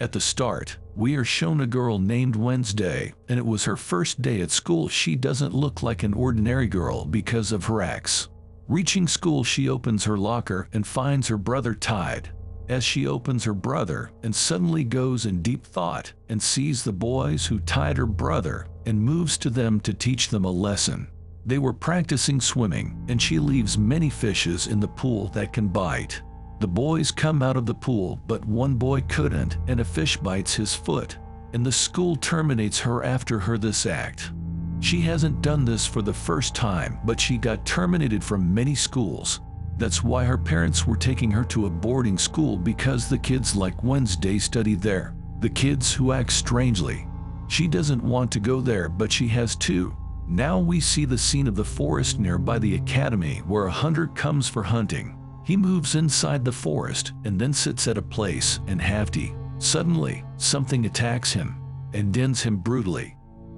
At the start, we are shown a girl named Wednesday, and it was her first day at school. She doesn't look like an ordinary girl because of her acts. Reaching school, she opens her locker and finds her brother tied. As she opens her brother and suddenly goes in deep thought and sees the boys who tied her brother and moves to them to teach them a lesson. They were practicing swimming, and she leaves many fishes in the pool that can bite. The boys come out of the pool, but one boy couldn't, and a fish bites his foot, and the school terminates her after this act. She hasn't done this for the first time, but she got terminated from many schools. That's why her parents were taking her to a boarding school, because the kids like Wednesday study there. The kids who act strangely. She doesn't want to go there, but she has to. Now we see the scene of the forest nearby the academy where a hunter comes for hunting. He moves inside the forest and then sits at a place and hafty. Suddenly, something attacks him and ends him brutally.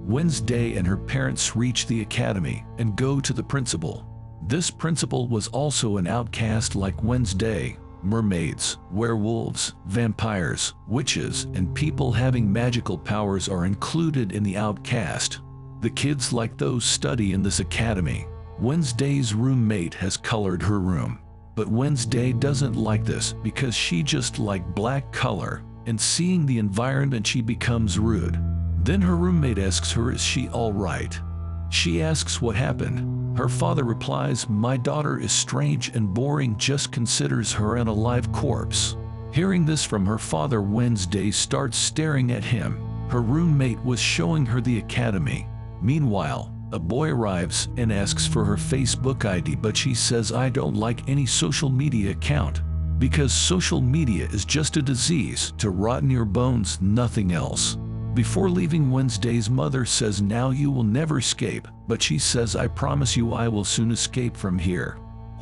Wednesday and her parents reach the academy and go to the principal. This principal was also an outcast like Wednesday. Mermaids, werewolves, vampires, witches, and people having magical powers are included in the outcast. The kids like those study in this academy. Wednesday's roommate has colored her room. But Wednesday doesn't like this because she just liked black color, and seeing the environment she becomes rude. Then her roommate asks her, is she all right? She asks what happened. Her father replies, my daughter is strange and boring, just considers her an alive corpse. Hearing this from her father, Wednesday starts staring at him. Her roommate was showing her the academy. Meanwhile, a boy arrives and asks for her Facebook ID, but she says, I don't like any social media account, because social media is just a disease to rot in your bones, nothing else. Before leaving, Wednesday's mother says, now you will never escape, but she says, I promise you I will soon escape from here.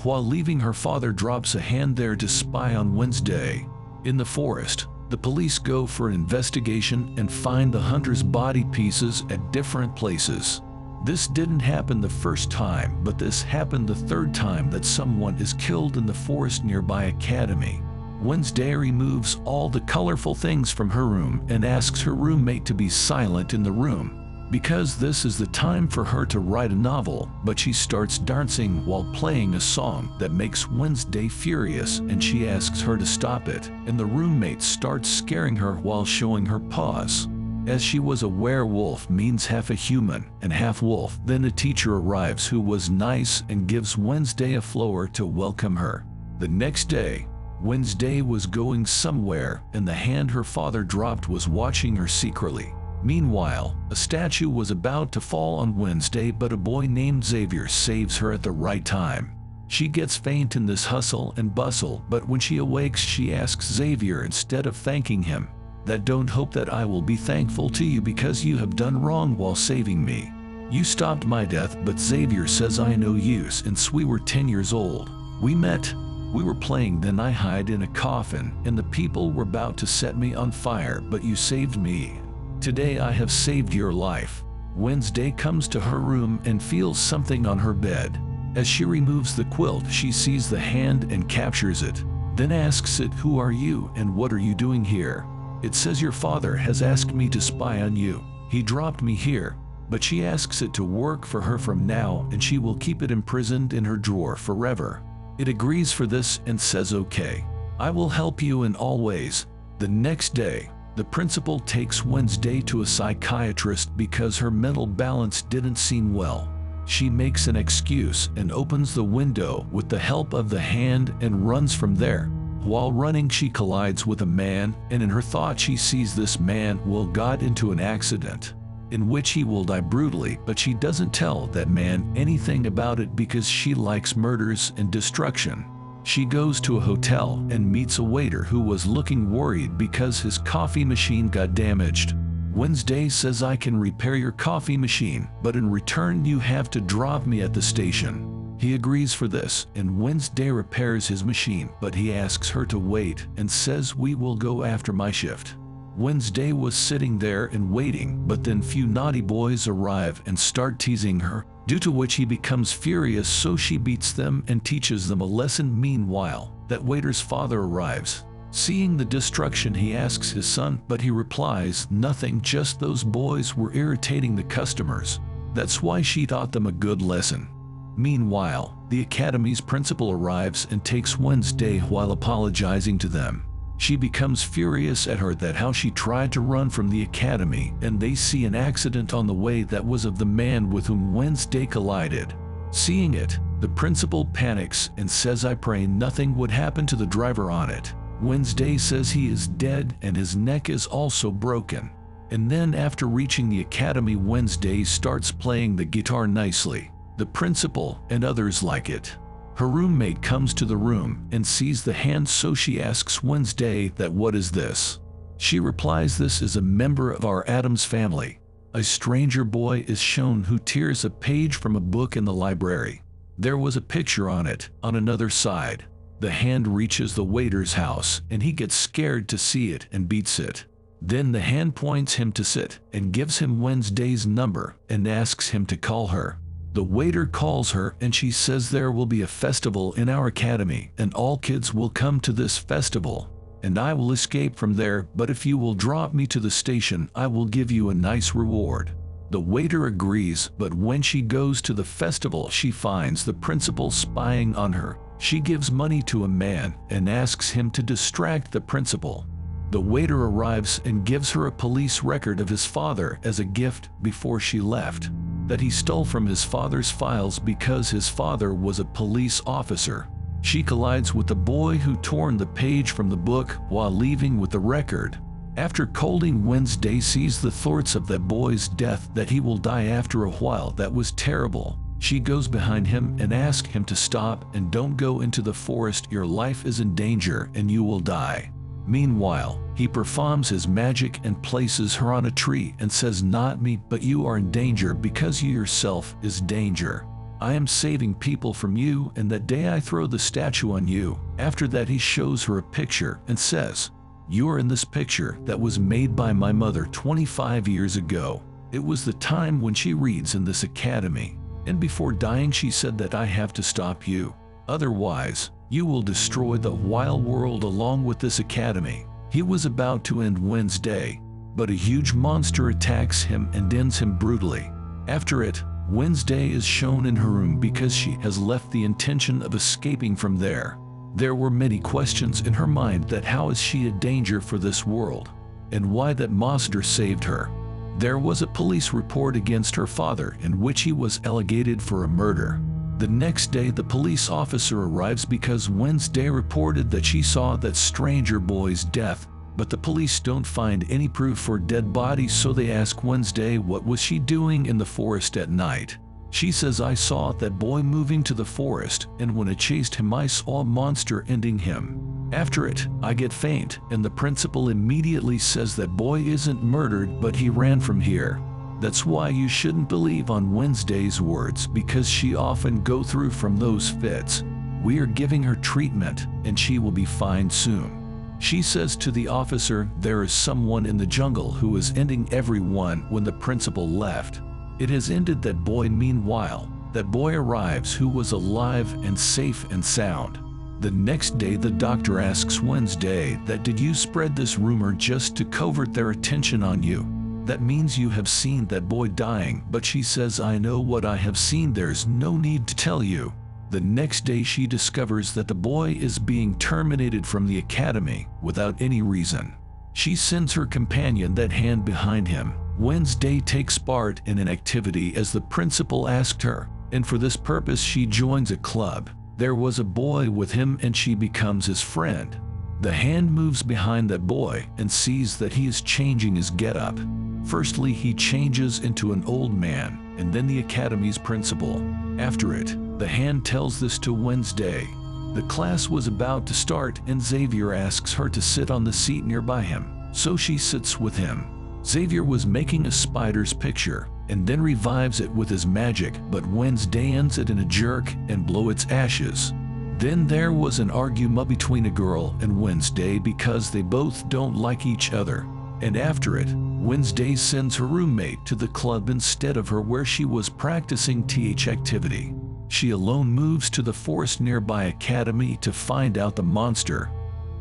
While leaving, her father drops a hand there to spy on Wednesday. In the forest, the police go for an investigation and find the hunter's body pieces at different places. This didn't happen the first time, but this happened the third time that someone is killed in the forest nearby academy. Wednesday removes all the colorful things from her room and asks her roommate to be silent in the room, because this is the time for her to write a novel, but she starts dancing while playing a song that makes Wednesday furious, and she asks her to stop it, and the roommate starts scaring her while showing her paws. As she was a werewolf, means half a human and half wolf. Then a teacher arrives who was nice and gives Wednesday a flower to welcome her. The next day, Wednesday was going somewhere, and the hand her father dropped was watching her secretly. Meanwhile, a statue was about to fall on Wednesday, but a boy named Xavier saves her at the right time. She gets faint in this hustle and bustle, but when she awakes, she asks Xavier, instead of thanking him, that don't hope that I will be thankful to you because you have done wrong while saving me. You stopped my death. But Xavier says, I know you since we were 10 years old. We met. We were playing, then I hid in a coffin, and the people were about to set me on fire, but you saved me. Today I have saved your life. Wednesday comes to her room and feels something on her bed. As she removes the quilt, she sees the hand and captures it, then asks it, who are you and what are you doing here? It says, your father has asked me to spy on you. He dropped me here. But she asks it to work for her from now, and she will keep it imprisoned in her drawer forever. It agrees for this and says, okay, I will help you in all ways. The next day, the principal takes Wednesday to a psychiatrist because her mental balance didn't seem well. She makes an excuse and opens the window with the help of the hand and runs from there. While running, she collides with a man, and in her thought she sees this man will got into an accident in which he will die brutally, but she doesn't tell that man anything about it because she likes murders and destruction. She goes to a hotel and meets a waiter who was looking worried because his coffee machine got damaged. Wednesday says, I can repair your coffee machine, but in return you have to drop me at the station. He agrees for this, and Wednesday repairs his machine, but he asks her to wait and says, we will go after my shift. Wednesday was sitting there and waiting, but then few naughty boys arrive and start teasing her, due to which he becomes furious, so she beats them and teaches them a lesson. Meanwhile, that waiter's father arrives. Seeing the destruction, he asks his son, but he replies, "Nothing, just those boys were irritating the customers. That's why she taught them a good lesson." Meanwhile, the academy's principal arrives and takes Wednesday while apologizing to them. She becomes furious at her that how she tried to run from the academy, and they see an accident on the way that was of the man with whom Wednesday collided. Seeing it, the principal panics and says, "I pray nothing would happen to the driver on it." Wednesday says he is dead and his neck is also broken. And then after reaching the academy, Wednesday starts playing the guitar nicely. The principal and others like it. Her roommate comes to the room and sees the hand, so she asks Wednesday that what is this? She replies, "This is a member of our Addams family." A stranger boy is shown who tears a page from a book in the library. There was a picture on it on another side. The hand reaches the waiter's house and he gets scared to see it and beats it. Then the hand points him to sit and gives him Wednesday's number and asks him to call her. The waiter calls her and she says there will be a festival in our academy and all kids will come to this festival. And I will escape from there, but if you will drop me to the station, I will give you a nice reward. The waiter agrees, but when she goes to the festival, she finds the principal spying on her. She gives money to a man and asks him to distract the principal. The waiter arrives and gives her a police record of his father as a gift before she left, that he stole from his father's files because his father was a police officer. She collides with the boy who torn the page from the book while leaving with the record. After colding, Wednesday sees the thwarts of that boy's death, that he will die after a while. That was terrible. She goes behind him and asks him to stop and don't go into the forest. Your life is in danger and you will die. Meanwhile, he performs his magic and places her on a tree and says, "Not me, but you are in danger because you yourself is danger. I am saving people from you, and that day I throw the statue on you." After that, he shows her a picture and says, "You are in this picture that was made by my mother 25 years ago. It was the time when she reads in this academy. And before dying she said that I have to stop you. Otherwise, you will destroy the wild world along with this academy." He was about to end Wednesday, but a huge monster attacks him and ends him brutally. After it, Wednesday is shown in her room because she has left the intention of escaping from there. There were many questions in her mind, that how is she a danger for this world? And why that monster saved her? There was a police report against her father in which he was alleged for a murder. The next day the police officer arrives because Wednesday reported that she saw that stranger boy's death, but the police don't find any proof for dead bodies, so they ask Wednesday what was she doing in the forest at night. She says, "I saw that boy moving to the forest, and when I chased him I saw a monster ending him. After it, I get faint, and the principal immediately says that boy isn't murdered but he ran from here. That's why you shouldn't believe on Wednesday's words, because she often go through from those fits. We are giving her treatment and she will be fine soon." She says to the officer, "There is someone in the jungle who is ending everyone." When the principal left, it has ended that boy. Meanwhile, that boy arrives who was alive and safe and sound. The next day the doctor asks Wednesday that, "Did you spread this rumor just to covert their attention on you? That means you have seen that boy dying." But she says, "I know what I have seen, there's no need to tell you." The next day she discovers that the boy is being terminated from the academy without any reason. She sends her companion that hand behind him. Wednesday takes part in an activity as the principal asked her, and for this purpose she joins a club. There was a boy with him and she becomes his friend. The hand moves behind that boy and sees that he is changing his getup. Firstly, he changes into an old man and then the academy's principal. After it, the hand tells this to Wednesday. The class was about to start and Xavier asks her to sit on the seat nearby him, so she sits with him. Xavier was making a spider's picture and then revives it with his magic, but Wednesday ends it in a jerk and blows its ashes. Then there was an argument between a girl and Wednesday because they both don't like each other. And after it, Wednesday sends her roommate to the club instead of her where she was practicing activity. She alone moves to the forest nearby academy to find out the monster.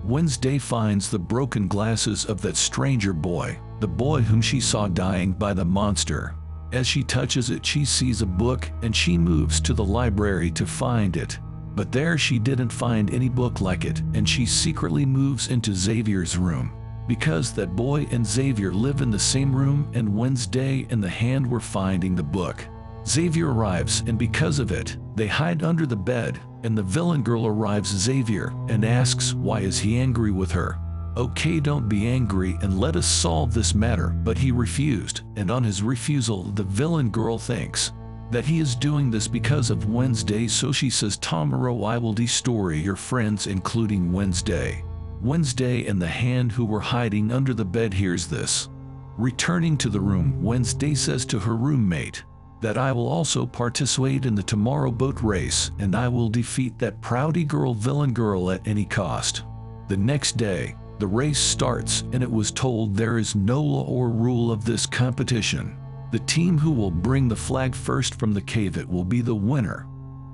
Wednesday finds the broken glasses of that stranger boy, the boy whom she saw dying by the monster. As she touches it, she sees a book and she moves to the library to find it. But there she didn't find any book like it, and she secretly moves into Xavier's room. Because that boy and Xavier live in the same room, and Wednesday and the Hand were finding the book. Xavier arrives, and because of it, they hide under the bed, and the villain girl arrives Xavier and asks why is he angry with her. Okay, don't be angry and let us solve this matter, but he refused, and on his refusal the villain girl thinks that he is doing this because of Wednesday, so she says, tomorrow I will destroy your friends including Wednesday. Wednesday and the Hand, who were hiding under the bed, hears this. Returning to the room, Wednesday says to her roommate that I will also participate in the tomorrow boat race, and I will defeat that proudy girl villain girl at any cost. The next day, the race starts, and it was told there is no law or rule of this competition. The team who will bring the flag first from the cave, it will be the winner.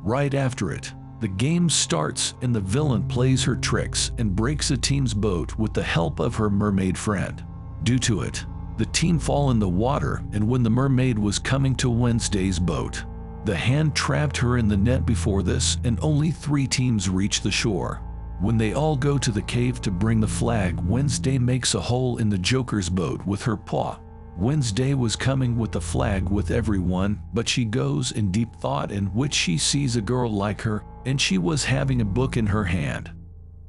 Right after it, the game starts, and the villain plays her tricks and breaks a team's boat with the help of her mermaid friend. Due to it, the team fall in the water, and when the mermaid was coming to Wednesday's boat, the Hand trapped her in the net before this, and only 3 teams reach the shore. When they all go to the cave to bring the flag, Wednesday makes a hole in the Joker's boat with her paw. Wednesday was coming with the flag with everyone, but she goes in deep thought in which she sees a girl like her, and she was having a book in her hand.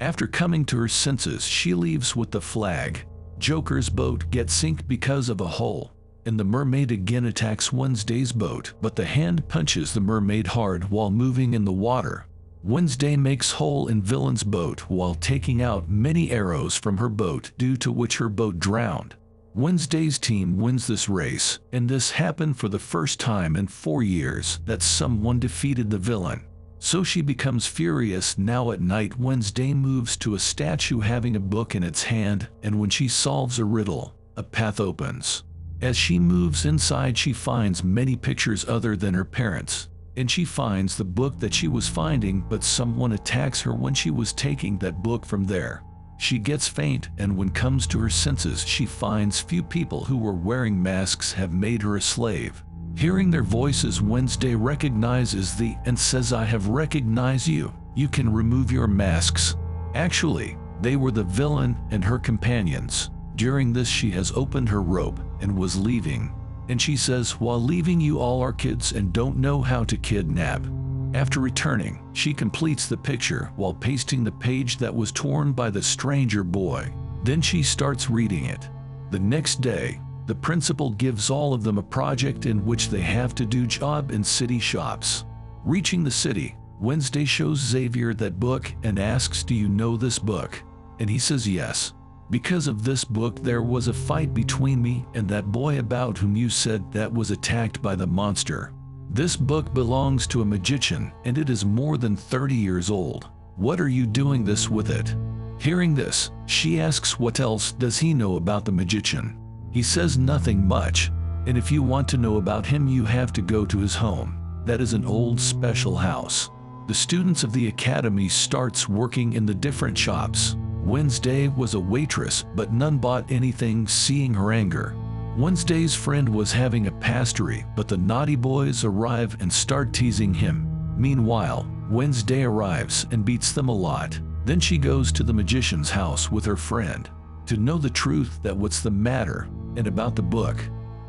After coming to her senses, she leaves with the flag. Joker's boat gets sunk because of a hole, and the mermaid again attacks Wednesday's boat, but the Hand punches the mermaid hard while moving in the water. Wednesday makes hole in villain's boat while taking out many arrows from her boat, due to which her boat drowned. Wednesday's team wins this race, and this happened for the first time in 4 years that someone defeated the villain. So she becomes furious. Now at night, Wednesday moves to a statue having a book in its hand, and when she solves a riddle, a path opens. As she moves inside, she finds many pictures other than her parents, and she finds the book that she was finding, but someone attacks her when she was taking that book from there. She gets faint, and when comes to her senses, she finds few people who were wearing masks have made her a slave. Hearing their voices, Wednesday recognizes and says, I have recognized you. You can remove your masks. Actually, they were the villain and her companions. During this, she has opened her robe and was leaving. And she says, while leaving, you all are kids and don't know how to kidnap. After returning, she completes the picture while pasting the page that was torn by the stranger boy. Then she starts reading it. The next day, the principal gives all of them a project in which they have to do job in city shops. Reaching the city, Wednesday shows Xavier that book and asks, do you know this book? And he says yes. Because of this book there was a fight between me and that boy about whom you said that was attacked by the monster. This book belongs to a magician, and it is more than 30 years old. What are you doing this with it? Hearing this, she asks what else does he know about the magician. He says nothing much, and if you want to know about him you have to go to his home. That is an old special house. The students of the academy starts working in the different shops. Wednesday was a waitress, but none bought anything, seeing her anger. Wednesday's friend was having a pastry, but the naughty boys arrive and start teasing him. Meanwhile, Wednesday arrives and beats them a lot. Then she goes to the magician's house with her friend to know the truth that what's the matter and about the book.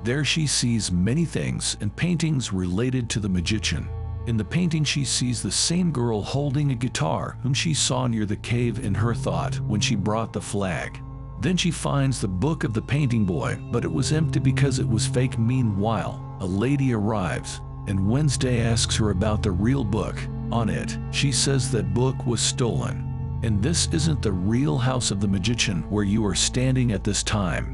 There she sees many things and paintings related to the magician. In the painting she sees the same girl holding a guitar whom she saw near the cave in her thought when she brought the flag. Then she finds the book of the painting boy, but it was empty because it was fake. Meanwhile, a lady arrives, and Wednesday asks her about the real book. On it, she says that book was stolen, and this isn't the real house of the magician where you are standing at this time.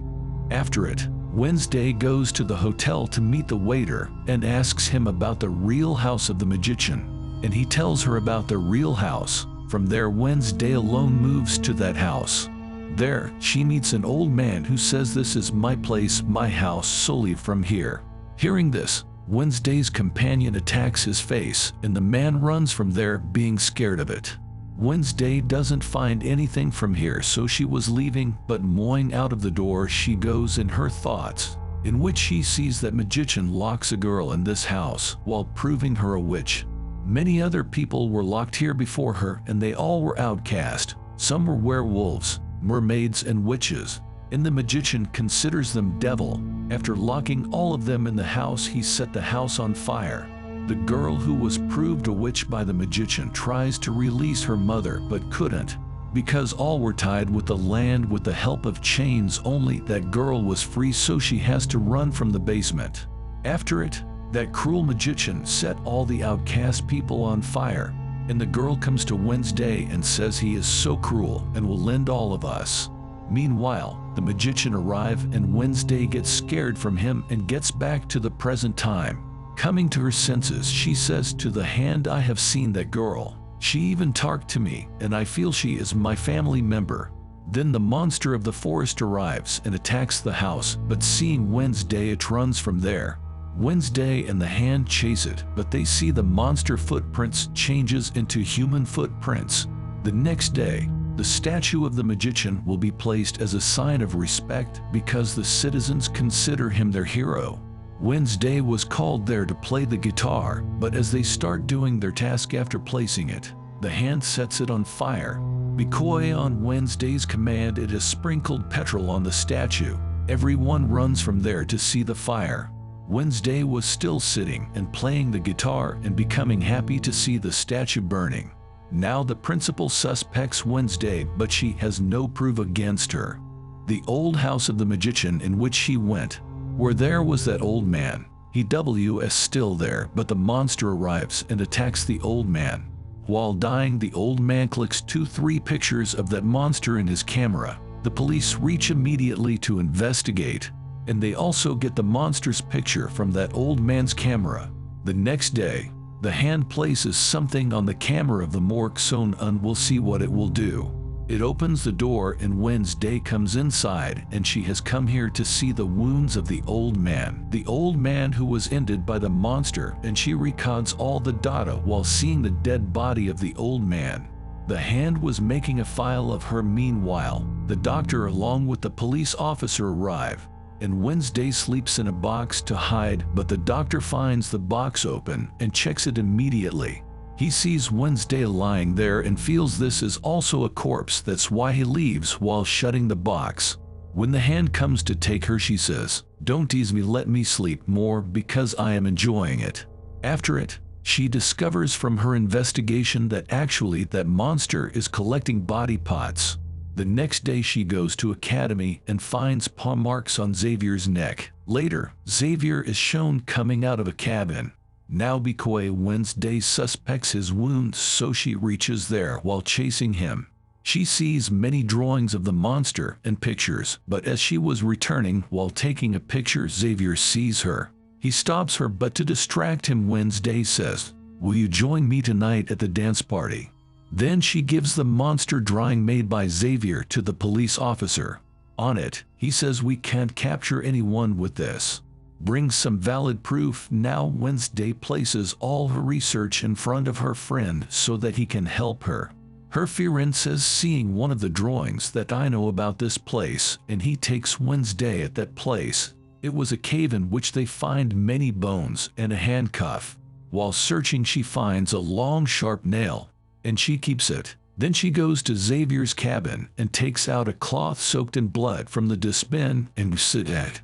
After it, Wednesday goes to the hotel to meet the waiter and asks him about the real house of the magician, and he tells her about the real house. From there, Wednesday alone moves to that house. There, she meets an old man who says, this is my place, my house, solely from here. Hearing this, Wednesday's companion attacks his face, and the man runs from there, being scared of it. Wednesday doesn't find anything from here, so she was leaving, but moing out of the door she goes in her thoughts, in which she sees that magician locks a girl in this house while proving her a witch. Many other people were locked here before her, and they all were outcast. Some were werewolves, mermaids, and witches, and the magician considers them devil. After locking all of them in the house, he set the house on fire. The girl who was proved a witch by the magician tries to release her mother but couldn't, because all were tied with the land with the help of chains. Only that girl was free, so she has to run from the basement. After it, that cruel magician set all the outcast people on fire, and the girl comes to Wednesday and says he is so cruel and will end all of us. Meanwhile, the magician arrives and Wednesday gets scared from him and gets back to the present time. Coming to her senses, she says to the hand, "I have seen that girl. She even talked to me, and I feel she is my family member." Then the monster of the forest arrives and attacks the house, but seeing Wednesday, it runs from there. Wednesday and the hand chase it, but they see the monster footprints changes into human footprints. The next day, the statue of the magician will be placed as a sign of respect because the citizens consider him their hero. Wednesday was called there to play the guitar, but as they start doing their task after placing it, the hand sets it on fire. Because on Wednesday's command it has sprinkled petrol on the statue. Everyone runs from there to see the fire. Wednesday was still sitting and playing the guitar and becoming happy to see the statue burning. Now the principal suspects Wednesday, but she has no proof against her. The old house of the magician in which she went, where there was that old man. He was still there, but the monster arrives and attacks the old man. While dying, the old man clicks 2-3 pictures of that monster in his camera. The police reach immediately to investigate, and they also get the monster's picture from that old man's camera. The next day, the hand places something on the camera of the morgue, so we'll see what it will do. It opens the door and Wednesday comes inside, and she has come here to see the wounds of the old man who was ended by the monster, and she records all the data while seeing the dead body of the old man. The hand was making a file of her. Meanwhile, the doctor along with the police officer arrive, and Wednesday sleeps in a box to hide, but the doctor finds the box open and checks it immediately. He sees Wednesday lying there and feels this is also a corpse. That's why he leaves while shutting the box. When the hand comes to take her, she says, "Don't tease me, let me sleep more because I am enjoying it." After it, she discovers from her investigation that actually that monster is collecting body parts. The next day she goes to Academy and finds paw marks on Xavier's neck. Later, Xavier is shown coming out of a cabin. Now because Wednesday suspects his wounds, so she reaches there while chasing him. She sees many drawings of the monster and pictures, but as she was returning while taking a picture, Xavier sees her. He stops her, but to distract him, Wednesday says, "Will you join me tonight at the dance party?" Then she gives the monster drawing made by Xavier to the police officer. On it, he says, "We can't capture anyone with this. Bring some valid proof." Now Wednesday places all her research in front of her friend so that he can help her. Her friend says, "Seeing one of the drawings that I know about this place," and he takes Wednesday at that place. It was a cave in which they find many bones and a handcuff. While searching, she finds a long sharp nail, and she keeps it. Then she goes to Xavier's cabin and takes out a cloth soaked in blood from the dustbin and sits at